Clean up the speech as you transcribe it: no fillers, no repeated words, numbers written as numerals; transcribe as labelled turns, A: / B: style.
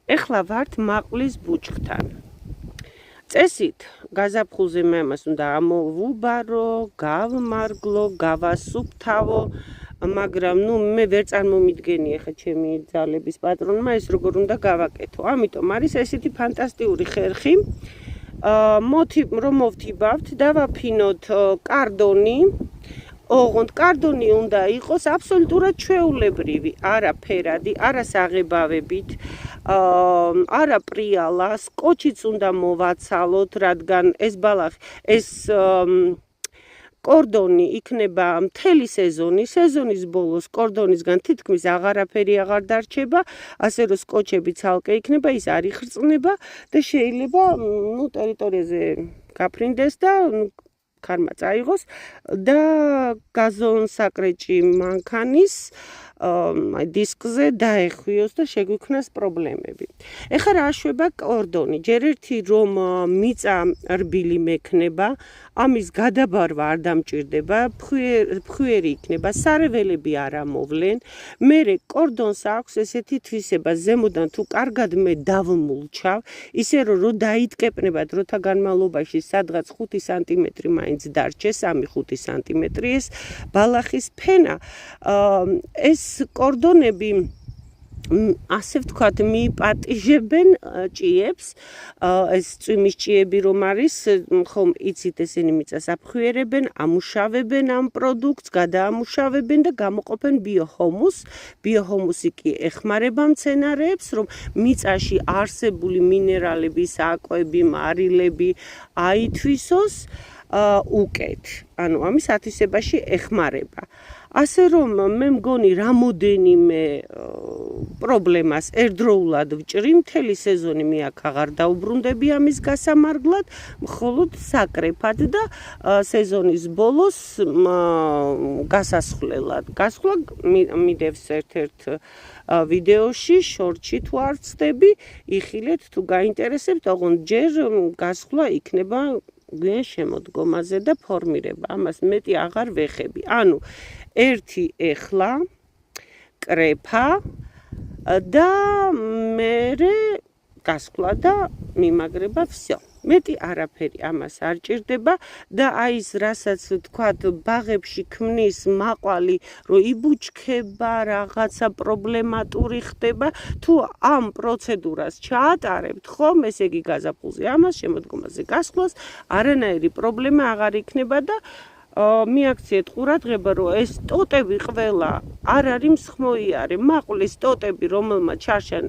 A: ეხლა ვართ მაყლის ბუჩქთან. წესით გაზაფხულზე მე ამას უნდა ამოვუბარო, გავმარგლო, გავასუფთავო, მაგრამ მე ვერ წარმომიდგენი ახლა ჩემი ძალების პატრონმა ეს როგორ უნდა გავაკეთო. ამიტომ არის ესეთი ფანტასტიკური ხერხი. რომ მოვთიბავთ, დავაფინოთ კარდონი. ოღონდ კარდონი უნდა იყოს აბსოლუტურად ჩვეულებრივი, არა ფერადი, არა საღებავებით, არა პრიალა, სკოჩიც უნდა მოვაცალოთ, რადგან ეს კორდონი იქნება მთელი სეზონის ბოლოს კორდონისგან თითქმის აღარაფერი აღარ დარჩება, ასე რომ სკოჩები ცალკე იქნება, ის არ იხრწნება და შეიძლება ტერიტორიაზე გაფრინდეს და ქარმა წაიღოს და გაზონსაკრეჭი მანქანის დისკზე დაეხვიოს და შეგვიქმნას პრობლემები. ეხლა რა შვება კორდონი? ჯერ ერთი რომ მიწა რბილი მექნება, ამის გადაბარვა არ დამჭირდება, ფხვიერი იქნება, სარეველები არ ამოვლენ. მერე კორდონს აქვს ესეთი თვისება, ზემოდან თუ კარგად მე დავმულჩავ, ისე რომ დაიტკეპნება დროთა განმავლობაში სადღაც 5 სანტიმეტრი მაინც დარჩეს, 3-5 სანტიმეტრი ეს ბალახის ფენა. ეს კორდონები ასე ვთქვათ, მიიპატიჟებენ ჭიებს, ეს წვიმის ჭიები რომ არის, ხომ იცით ესენი მიწას აფხვიერებენ, ამუშავებენ ამ პროდუქტს, გადაამუშავებენ და გამოყოფენ ბიოჰუმუსს. ბიოჰუმუსი კი ეხმარება მცენარეებს, რომ მიწაში არსებული მინერალები, საკვები, მარილები აითვისოს უკეთ. ანუ ამის ათვისებაში ეხმარება. ასე რომ მე მგონი რამოდენიმე პრობლემას ერთდროულად ვჭრი, მთელი სეზონი მე აქ აღარ დაუბრუნდები ამის გასამარგლად, მხოლოდ საკრეფად და სეზონის ბოლოს გასასვლელად. გასვლა მიდევს ერთ-ერთ ვიდეოში, შორტში თუ არ ვცდები, იხილეთ თუ გაინტერესებთ, ოღონდ ჯერ გასვლა იქნება გვიან შემოდგომაზე და ფორმირება. ამას მეტი აღარ ვეხები. ანუ ერთი ეხლა კრეფა და მერე გასვლა და მიმაგრება всё. მეტი არაფერი ამას არ ჭირდება და აი ეს რასაც თქვათ ბაღებში ქმნის მაყვალი, რომ იბუჩქება, რაღაცა პრობლემატური ხდება, თუ ამ პროცედურას ჩაატარებთ, ხომ, ესე იგი გაზაფხულზე ამას, შემოდგომაზე გასვლას, არანაირი პრობლემა აღარ იქნება და მიაქციეთ ყურადღება, რომ ეს ტოტები ყველა არ არის მსხმოიარე. მაყლის ტოტები, რომელმაც ჩარშან